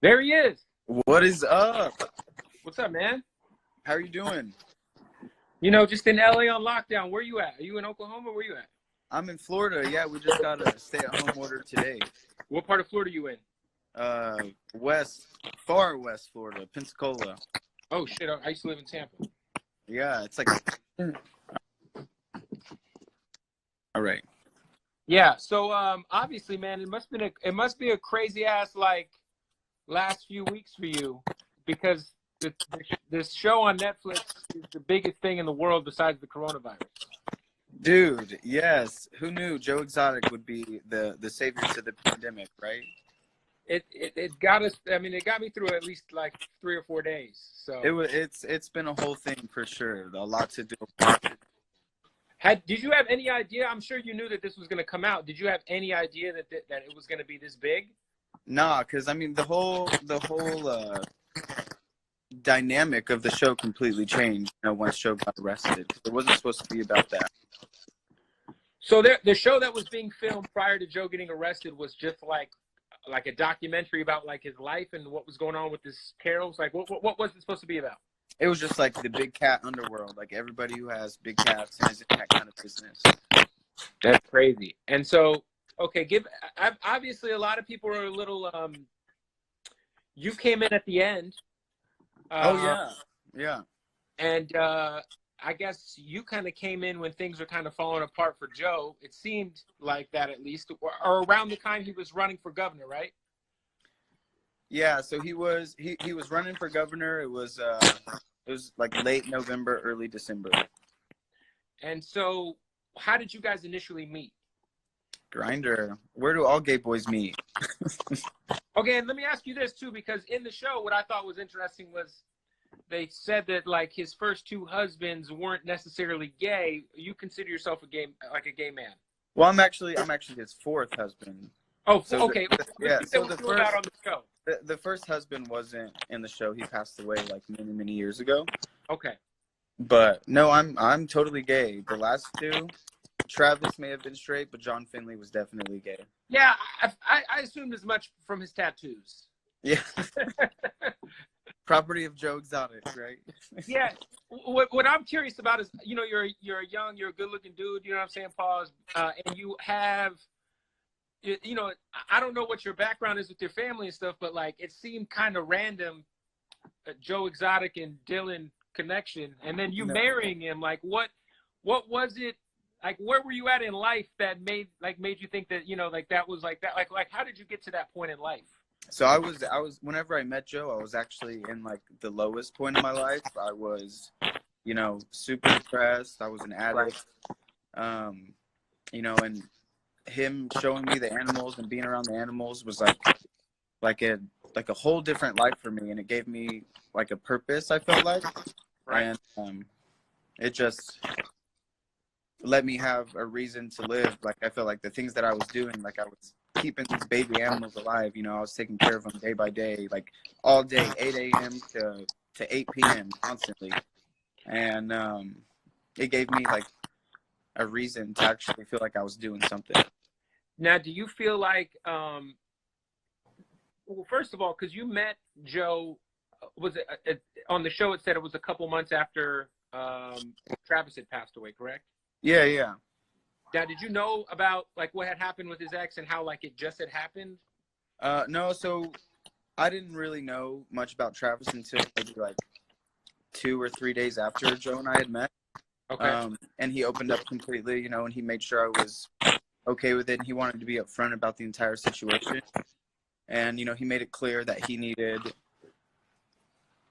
There he is. What is up? What's up, man? How are you doing? Just in LA on lockdown. Where you at? Are you in Oklahoma? Where you at? I'm in Florida. Yeah, we just got a stay-at-home order today. What part of Florida you in? Far west Florida, Pensacola. Oh shit! I used to live in Tampa. Yeah, it's like. All right. Yeah. So obviously, man, it must be a crazy ass like last few weeks for you, because this show on Netflix is the biggest thing in the world besides the coronavirus. Dude, yes. Who knew Joe Exotic would be the savior to the pandemic, right? It got us. I mean, it got me through at least like 3 or 4 days. So It's been a whole thing for sure. A lot to do. Did you have any idea? I'm sure you knew that this was going to come out. Did you have any idea that it was going to be this big? Nah, because I mean the whole dynamic of the show completely changed. Once Joe got arrested, it wasn't supposed to be about that. So the show that was being filmed prior to Joe getting arrested was just like a documentary about like his life and what was going on with his Carols. Like what was it supposed to be about? It was just like the big cat underworld, like everybody who has big cats and is in that kind of business. That's crazy. And so, okay, obviously a lot of people are a little. You came in at the end. Yeah. And I guess you kind of came in when things were kind of falling apart for Joe. It seemed like that, at least, or around the time he was running for governor, right? Yeah. So he was running for governor. It was like late November, early December. And so, how did you guys initially meet? Grindr. Where do all gay boys meet? Okay, and let me ask you this too, because in the show, what I thought was interesting was they said that like his first 2 husbands weren't necessarily gay. You consider yourself a gay man? Well, I'm actually his 4th husband. Oh, so okay. So the first on the show. The first husband wasn't in the show. He passed away like many years ago. Okay. But no, I'm totally gay. The last 2, Travis may have been straight, but John Finley was definitely gay. Yeah, I assumed as much from his tattoos. Yeah. Property of Joe Exotic, right? Yeah. What I'm curious about is, you're a good-looking dude. You know what I'm saying, Pause. And you have, I don't know what your background is with your family and stuff, but like it seemed kind of random, Joe Exotic and Dillon connection, and then you marrying him. Like what was it? Like where were you at in life that made you think that like that was like that? Like how did you get to that point in life? So I was whenever I met Joe, I was actually in like the lowest point in my life. I was, super depressed. I was an addict. And him showing me the animals and being around the animals was like a whole different life for me, and it gave me like a purpose, I felt like. Right. And it just let me have a reason to live. Like I felt like the things that I was doing, like I was keeping these baby animals alive. I was taking care of them day by day, like all day, 8 a.m. to 8 p.m. constantly. And it gave me like a reason to actually feel like I was doing something. Now, do you feel like, well, first of all, because you met Joe, was it on the show? It said it was a couple months after Travis had passed away, correct? Yeah. Now, did you know about like what had happened with his ex and how like it just had happened? No, so I didn't really know much about Travis until maybe like 2 or 3 days after Joe and I had met. Okay. And he opened up completely, and he made sure I was okay with it. And he wanted to be upfront about the entire situation. And, he made it clear that he needed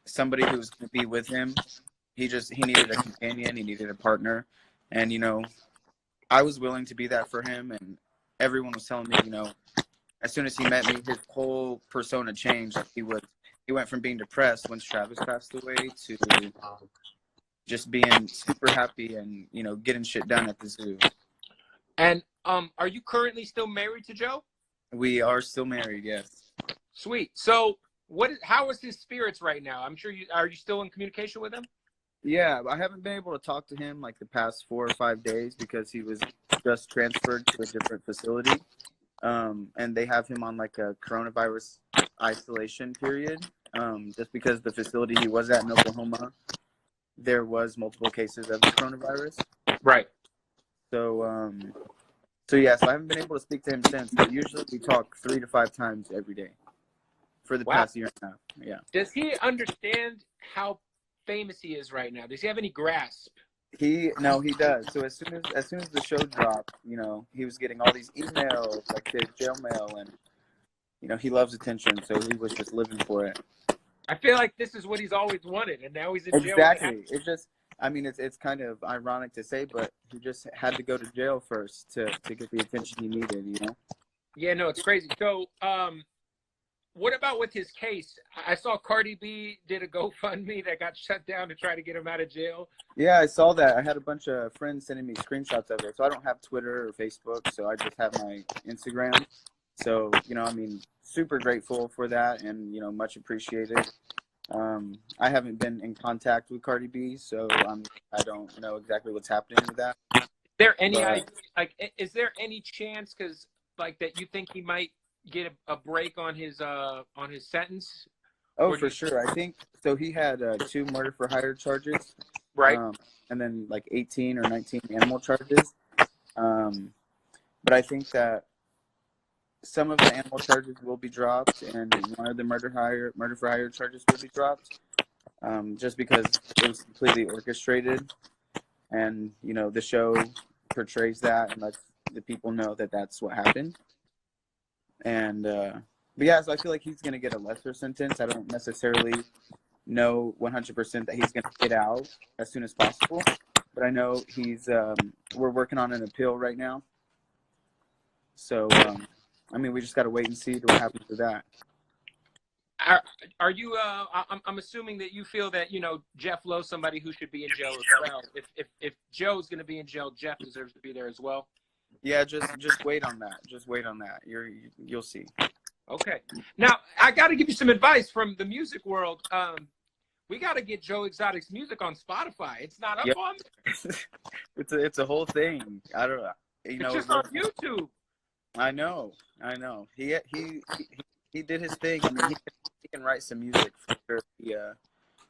somebody who was going to be with him. He needed a companion. He needed a partner. And, I was willing to be that for him. And everyone was telling me, as soon as he met me, his whole persona changed. Like he went from being depressed once Travis passed away to just being super happy and, getting shit done at the zoo. And are you currently still married to Joe? We are still married, yes. Sweet. So how is his spirits right now? I'm sure are you still in communication with him? Yeah, I haven't been able to talk to him like the past 4 or 5 days because he was just transferred to a different facility. And they have him on like a coronavirus isolation period, just because the facility he was at in Oklahoma, there was multiple cases of the coronavirus. Right. So, so yeah, so I haven't been able to speak to him since, but usually we talk 3 to 5 times every day for the past year and a half. Yeah. Does he understand how famous he is right now? Does he have any grasp? No, he does. So as soon as the show dropped, you know, he was getting all these emails, like his jail mail, and you know, he loves attention, so he was just living for it. I feel like this is what he's always wanted, and now he's in jail. Exactly. It just, I mean, it's kind of ironic to say, but he just had to go to jail first to get the attention he needed, you know? Yeah, no, it's crazy. So, what about with his case? I saw Cardi B did a GoFundMe that got shut down to try to get him out of jail. Yeah, I saw that. I had a bunch of friends sending me screenshots of it. So I don't have Twitter or Facebook, so I just have my Instagram. So, you know, I mean, super grateful for that and, you know, much appreciated. I haven't been in contact with Cardi B, so I don't know exactly what's happening with that. Is there any is there any chance, because like that you think he might get a break on his sentence? Oh, for sure. I think so. He had 2 murder for hire charges, right? And then like 18 or 19 animal charges. But I think that some of the animal charges will be dropped, and one of the murder for hire charges will be dropped, just because it was completely orchestrated, and you know the show portrays that and lets the people know that that's what happened. And but yeah, so I feel like he's gonna get a lesser sentence. I don't necessarily know 100% that he's gonna get out as soon as possible, but I know we're working on an appeal right now. So I mean, we just got to wait and see what happens with that. Are you? I'm assuming that you feel that, you know, Jeff Lowe's somebody who should be in jail as well. If Joe's going to be in jail, Jeff deserves to be there as well. Yeah, just wait on that. Just wait on that. You'll see. Okay. Now I got to give you some advice from the music world. We got to get Joe Exotic's music on Spotify. It's not up on there. It's a whole thing. I don't know. You know, it's just on YouTube. I know. He did his thing. I mean, he can write some music for sure. Yeah.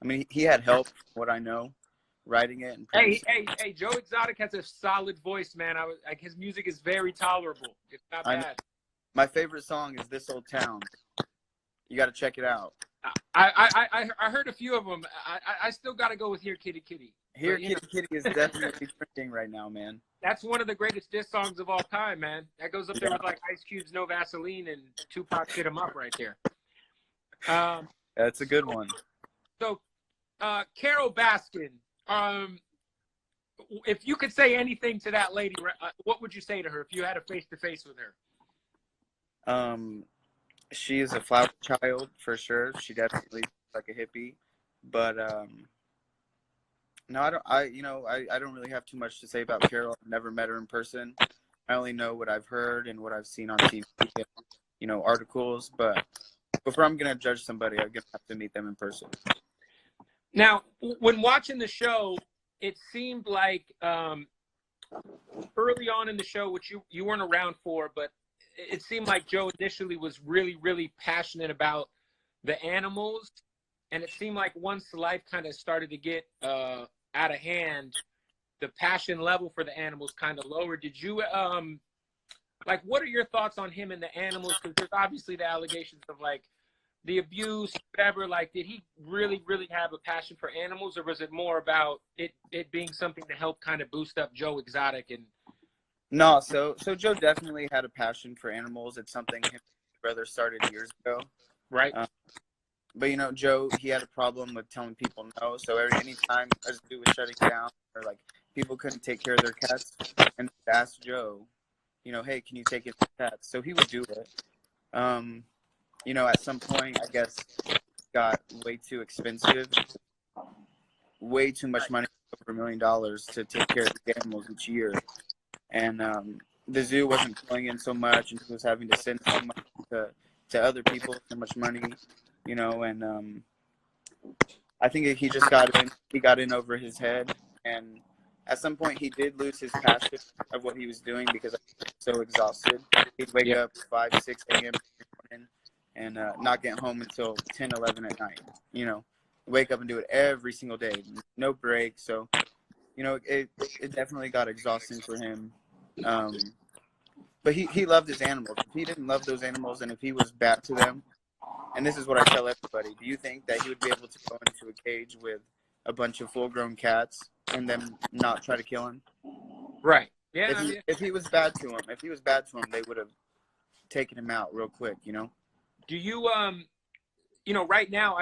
I mean, he had help, from what I know, writing it. And hey, Joe Exotic has a solid voice, man. His music is very tolerable. It's not bad. My favorite song is "This Old Town." You got to check it out. I heard a few of them. I still got to go with "Here Kitty Kitty." "Here Kitty Kitty" is definitely trending right now, man. That's one of the greatest diss songs of all time, man. That goes up there with like Ice Cube's "No Vaseline" and Tupac "Hit 'Em Up" right there. That's a good one. So, Carol Baskin, if you could say anything to that lady, what would you say to her if you had a face-to-face with her? She is a flower child for sure. She definitely looks like a hippie, but no, I don't really have too much to say about Carol. I've never met her in person. I only know what I've heard and what I've seen on TV, you know, articles. But before I'm gonna judge somebody, I'm gonna have to meet them in person. Now, when watching the show, it seemed like early on in the show, which you weren't around for, but it seemed like Joe initially was really, really passionate about the animals, and it seemed like once life kind of started to get out of hand, the passion level for the animals kind of lowered. Did you like, what are your thoughts on him and the animals? Because there's obviously the allegations of like the abuse, whatever. Like, did he really, really have a passion for animals, or was it more about it being something to help kind of boost up Joe Exotic? And no, so Joe definitely had a passion for animals. It's something his brother started years ago, right? But you know, Joe, he had a problem with telling people no. So anytime a zoo was shutting down, or like people couldn't take care of their cats, and they'd ask Joe, you know, hey, can you take it to cats? So he would do it. You know, at some point, I guess, it got way too expensive, way too much money, over $1 million to take care of the animals each year. And the zoo wasn't pulling in so much, and he was having to send so much to other people, so much money, you know, and I think he just got in over his head, and at some point he did lose his passion of what he was doing because he was so exhausted. He'd wake up 5, 6 a.m. every morning and not get home until 10, 11 at night. You know, wake up and do it every single day, no break. So, you know, it definitely got exhausting for him. But he loved his animals. If he didn't love those animals, and if he was bad to them, and this is what I tell everybody, do you think that he would be able to go into a cage with a bunch of full-grown cats and them not try to kill him? Right. Yeah. If he was bad to him, they would have taken him out real quick, you know? Do you you know, right now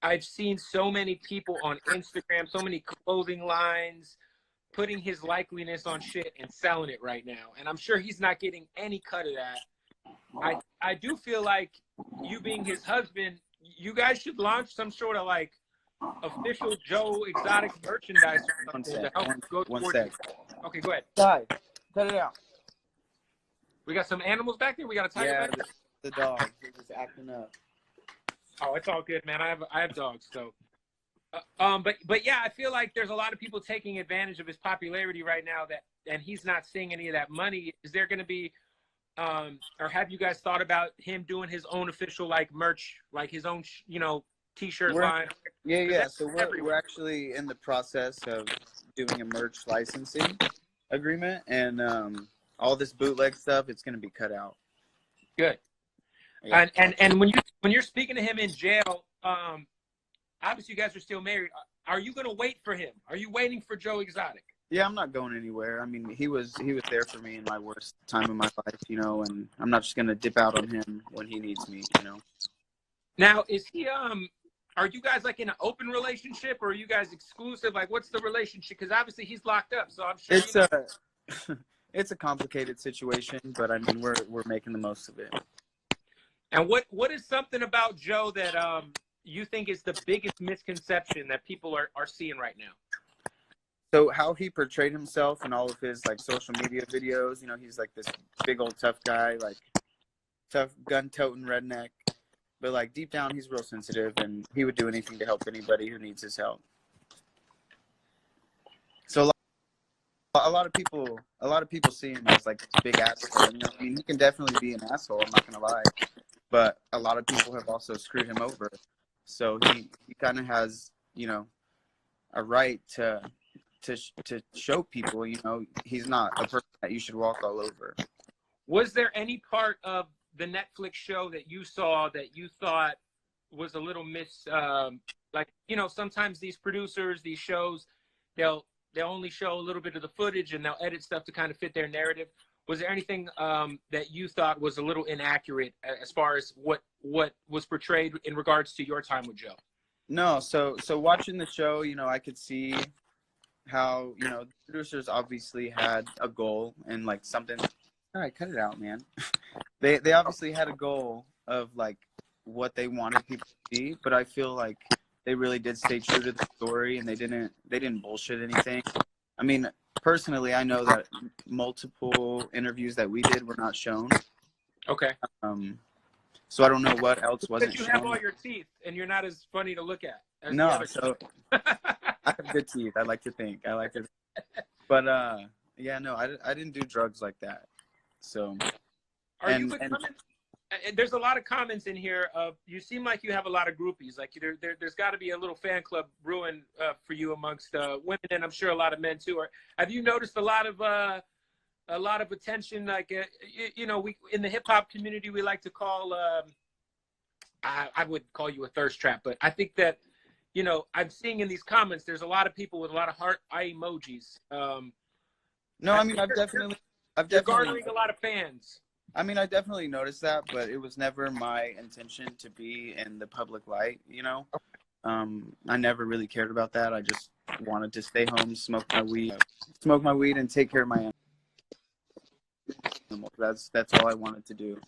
I've seen so many people on Instagram, so many clothing lines putting his likeliness on shit and selling it right now. And I'm sure he's not getting any cut of that. I do feel like, you being his husband, you guys should launch some sort of like official Joe Exotic merchandise or something to help go towards it. Okay, go ahead. Die. Cut it out. We got some animals back there. We got a tiger back there. The dog. He's just acting up. Oh, it's all good, man. I have dogs, so. But yeah, I feel like there's a lot of people taking advantage of his popularity right now and he's not seeing any of that money. Is there going to be, or have you guys thought about him doing his own official like merch, like his own, you know, t-shirt line? Yeah. So we're actually in the process of doing a merch licensing agreement, and all this bootleg stuff, it's going to be cut out. Good. Yeah. And when you're speaking to him in jail, obviously you guys are still married. Are you going to wait for him? Are you waiting for Joe Exotic? Yeah, I'm not going anywhere. I mean, he was there for me in my worst time of my life, you know, and I'm not just going to dip out on him when he needs me, you know. Now, is he are you guys like in an open relationship, or are you guys exclusive? Like, what's the relationship? Because obviously he's locked up, so I'm sure it's a complicated situation, but I mean, we're making the most of it. And what is something about Joe that you think is the biggest misconception that people are seeing right now? So how he portrayed himself in all of his like social media videos, you know, he's like this big old tough guy, like tough gun-toting redneck. But like deep down, he's real sensitive, and he would do anything to help anybody who needs his help. So a lot of people see him as like this big asshole. You know, I mean, he can definitely be an asshole. I'm not gonna lie, but a lot of people have also screwed him over. So he kind of has, you know, a right to show people, you know, he's not a person that you should walk all over. Was there any part of the Netflix show that you saw that you thought was a little like, you know, sometimes these producers, these shows, they'll only show a little bit of the footage and they'll edit stuff to kind of fit their narrative. Was there anything that you thought was a little inaccurate as far as what was portrayed in regards to your time with Joe? No. So watching the show, you know, I could see how, you know, the producers obviously had a goal and like something. All right, cut it out, man. They obviously had a goal of like what they wanted people to see, but I feel like they really did stay true to the story, and they didn't bullshit anything. I mean, personally, I know that multiple interviews that we did were not shown. Okay. So I don't know what else wasn't shown. You have all your teeth, and you're not as funny to look at. No, so I have good teeth. I like to think. But yeah, no, I didn't do drugs like that. So. There's a lot of comments in here of you seem like you have a lot of groupies. Like there's got to be a little fan club brewing for you amongst women, and I'm sure a lot of men too. Have you noticed a lot of attention? Like you know, we in the hip hop community we like to call I would call you a thirst trap, but I think that, you know, I'm seeing in these comments there's a lot of people with a lot of heart eye emojis. No, I mean I've definitely garnering a lot of fans. I mean, I definitely noticed that, but it was never my intention to be in the public light, you know? I never really cared about that. I just wanted to stay home, smoke my weed, and take care of my animals. That's all I wanted to do.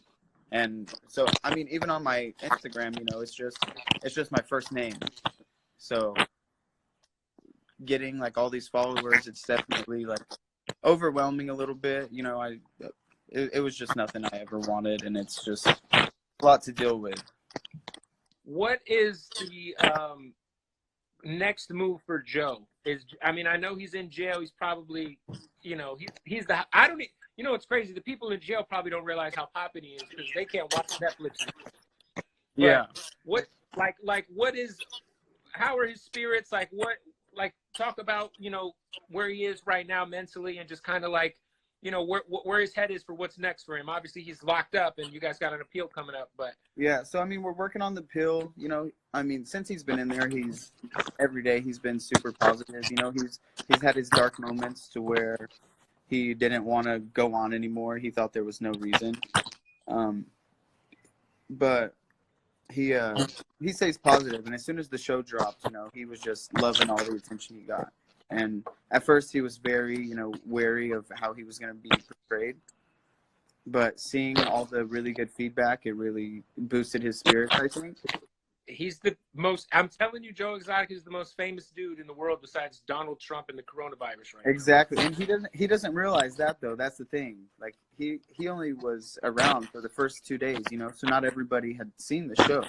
And so, I mean, even on my Instagram, you know, it's just my first name. So getting like all these followers, it's definitely like overwhelming a little bit, you know. It was just nothing I ever wanted, and it's just a lot to deal with. What is the next move for Joe? I mean, I know he's in jail. He's probably, you know, he's the. I don't. You know, it's crazy. The people in jail probably don't realize how poppin' he is because they can't watch Netflix. But Yeah. what is, how are his spirits? Talk about, where he is right now mentally, and just kind of like, where his head is for what's next for him. Obviously he's locked up and you guys got an appeal coming up, but Yeah. So, I mean, we're working on the pill, I mean, since he's been in there, every day he's been super positive. He's had his dark moments to where he didn't want to go on anymore. He thought there was no reason. But he stays positive, and as soon as the show dropped, he was just loving all the attention he got. And at first he was very, wary of how he was going to be portrayed. But seeing all the really good feedback, it really boosted his spirits, I think. he's the most, I'm telling you, Joe Exotic is the most famous dude in the world besides Donald Trump and the coronavirus right now. Exactly. And he doesn't realize that, though. That's the thing. Like, he only was around for the first 2 days, so not everybody had seen the show.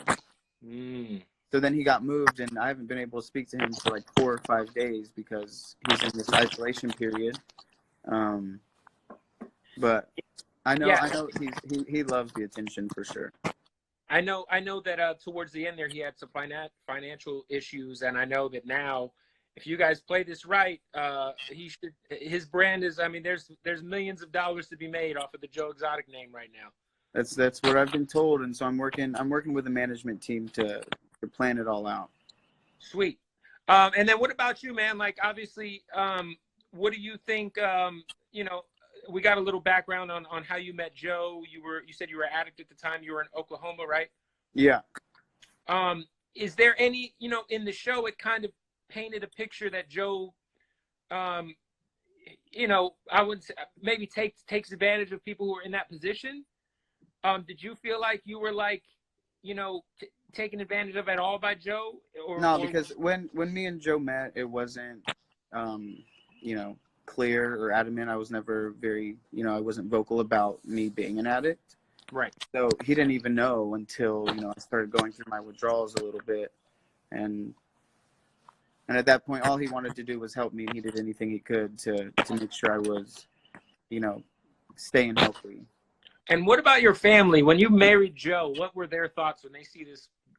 So then he got moved, and I haven't been able to speak to him for like 4 or 5 days because he's in this isolation period. But I know he loves the attention for sure. I know that towards the end there he had some financial issues, and I know that now, if you guys play this right, his brand is, I mean, there's millions of dollars to be made off of the Joe Exotic name right now. That's what I've been told, and so I'm working with the management team to plan it all out. Sweet. And then what about you, man? Like, obviously, what do you think? We got a little background on how you met Joe. You said you were an addict at the time. You were in Oklahoma, right? Yeah. Is there any, in the show, it kind of painted a picture that Joe, I would say maybe takes advantage of people who are in that position. Did you feel like you were like, taken advantage of at all by Joe? Because when me and Joe met, it wasn't, clear or adamant. I was never very, I wasn't vocal about me being an addict. Right. So he didn't even know until, I started going through my withdrawals a little bit. And at that point, all he wanted to do was help me. He did anything he could to make sure I was, staying healthy. And what about your family? When you married Joe, what were their thoughts when they see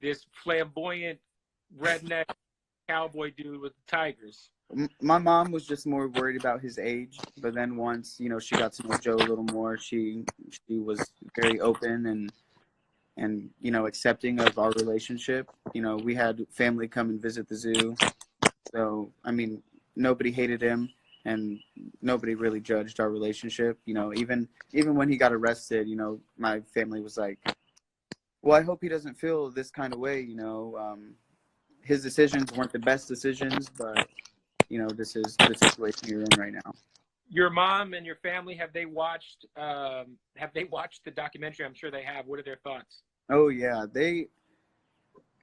this flamboyant redneck cowboy dude with the tigers? My mom was just more worried about his age, but then once she got to know Joe a little more, she was very open and accepting of our relationship. We had family come and visit the zoo, so I mean, nobody hated him and nobody really judged our relationship. Even when he got arrested, my family was like, well, I hope he doesn't feel this kind of way. His decisions weren't the best decisions, but this is the situation you're in right now. Your mom and your family, have they watched the documentary? I'm sure they have. What are their thoughts? Oh yeah, they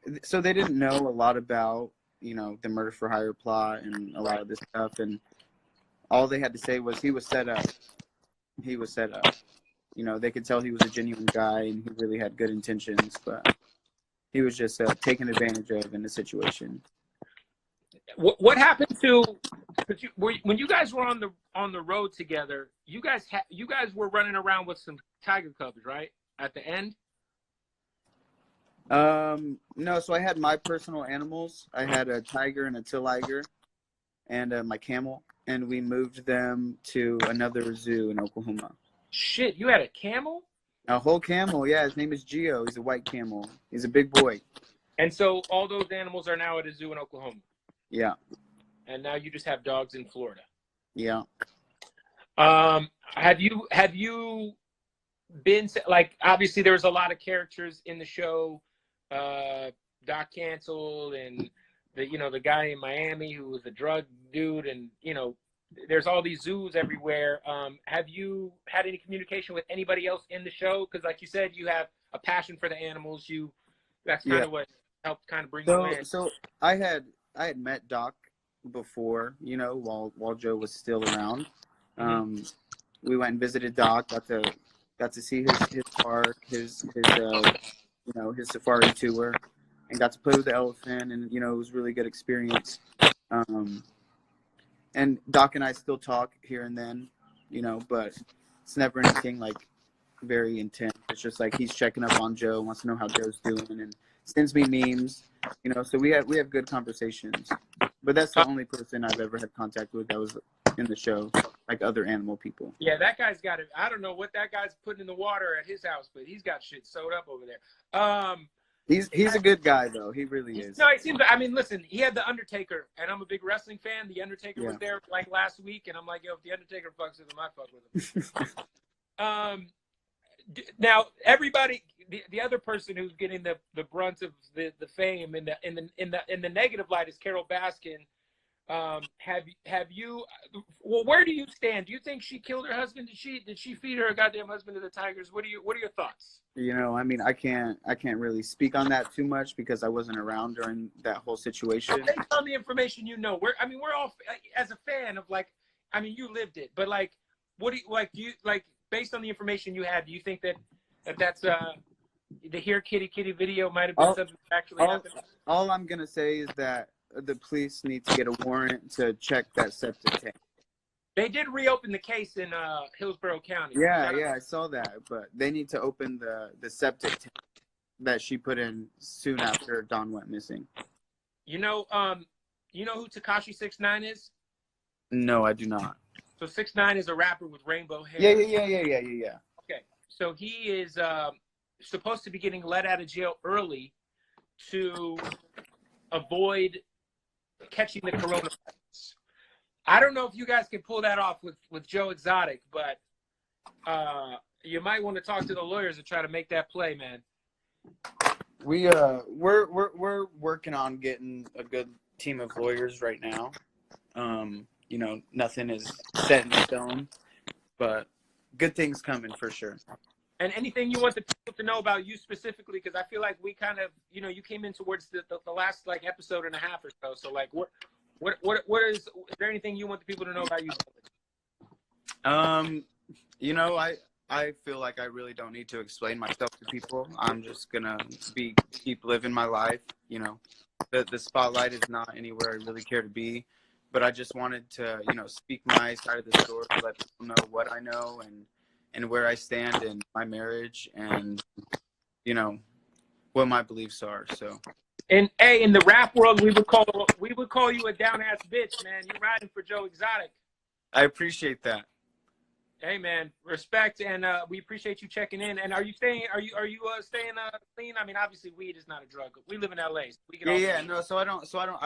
didn't know a lot about, the murder for hire plot and a lot of this stuff, and all they had to say was he was set up. He was set up. They could tell he was a genuine guy and he really had good intentions, but he was just taken advantage of in the situation. What happened to, when you guys were on the road together? You guys were running around with some tiger cubs, right? At the end. No. So I had my personal animals. I had a tiger and a tiger, and my camel, and we moved them to another zoo in Oklahoma. Shit, you had a camel? A whole camel, yeah. His name is Geo. He's a white camel. He's a big boy. And so all those animals are now at a zoo in Oklahoma. Yeah. And now you just have dogs in Florida. Yeah. Have you been, like, obviously there was a lot of characters in the show, Doc Cancel and the guy in Miami who was a drug dude, and there's all these zoos everywhere. Have you had any communication with anybody else in the show? Because like you said, you have a passion for the animals. That's kind of what helped kind of bring you in. So I had met Doc before, while Joe was still around. We went and visited Doc, got to see his park, his safari tour, and got to play with the elephant, and it was a really good experience. And Doc and I still talk here and then, but it's never anything like very intense. It's just like he's checking up on Joe, wants to know how Joe's doing, and sends me memes. You know, so we have good conversations. But that's the only person I've ever had contact with that was in the show, like other animal people. Yeah, that guy's got it. I don't know what that guy's putting in the water at his house, but he's got shit sewed up over there. He's a good guy though. He really is. No, it seems. I mean, listen, he had the Undertaker, and I'm a big wrestling fan. The Undertaker was there like last week, and I'm like, yo, if the Undertaker fucks with him, I fuck with him. Now everybody, the other person who's getting the brunt of the fame in the negative light is Carol Baskin. Have you? Well, where do you stand? Do you think she killed her husband? Did she feed her goddamn husband to the tigers? What are your thoughts? You know, I mean, I can't really speak on that too much because I wasn't around during that whole situation. Based on the information you know, we're all as a fan of like, I mean, you lived it, but like, what do you like? Do you like based on the information you had? Do you think that's the Here Kitty Kitty video might have been something that actually happened? All I'm gonna say is that the police need to get a warrant to check that septic tank. They did reopen the case in Hillsborough County. Yeah, I saw that, but they need to open the septic tank that she put in soon after Dawn went missing. You know who Tekashi 6ix9ine is? No, I do not. So 6ix9ine is a rapper with rainbow hair. Yeah. Okay, so he is supposed to be getting let out of jail early to avoid catching the coronavirus. I don't know if you guys can pull that off with Joe Exotic, but you might want to talk to the lawyers and try to make that play, man. We're working on getting a good team of lawyers right now. You know, nothing is set in stone, but good things coming for sure. And anything you want the people to know about you specifically, because I feel like we kind of, you know, you came in towards the last like episode and a half or so. So like, what is there anything you want the people to know about you? You know, I feel like I really don't need to explain myself to people. I'm just gonna keep living my life. You know, the spotlight is not anywhere I really care to be, but I just wanted to, you know, speak my side of the story, let people know what I know and where I stand in my marriage and, you know, what my beliefs are. So. And hey, in the rap world, we would call you a down ass bitch, man. You're riding for Joe Exotic. I appreciate that. Hey, man, respect, and we appreciate you checking in. And are you staying clean? I mean, obviously, weed is not a drug. We live in LA. So we can no. So I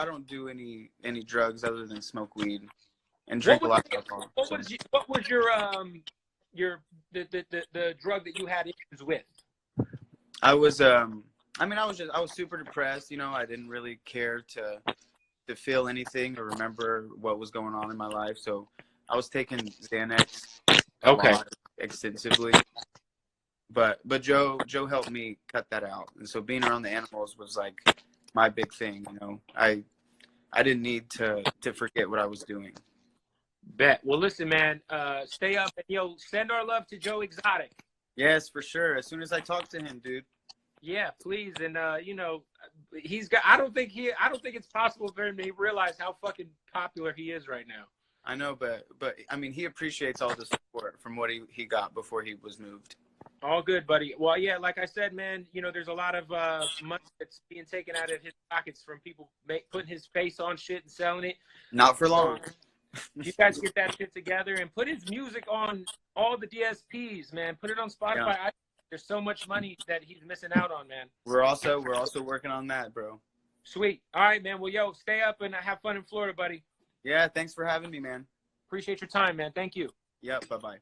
don't do any drugs other than smoke weed and drink a lot of alcohol. What was your the drug that you had issues with? I was I was super depressed. You know, I didn't really care to feel anything or remember what was going on in my life. So I was taking Xanax extensively. But Joe helped me cut that out. And so being around the animals was like my big thing, you know. I didn't need to forget what I was doing. Bet. Well, listen, man, stay up and send our love to Joe Exotic. Yes, for sure. As soon as I talk to him, dude. Yeah, please. And you know, he's got I don't think it's possible for him to realize how fucking popular he is right now. I know, but I mean, he appreciates all the support from what he got before he was moved. All good, buddy. Well, yeah, like I said, man, you know, there's a lot of money that's being taken out of his pockets from people putting his face on shit and selling it. Not for long. You guys get that shit together and put his music on all the DSPs, man. Put it on Spotify. Yeah. There's so much money that he's missing out on, man. We're also working on that, bro. Sweet. All right, man. Well, stay up and have fun in Florida, buddy. Yeah, thanks for having me, man. Appreciate your time, man. Thank you. Yep, bye-bye.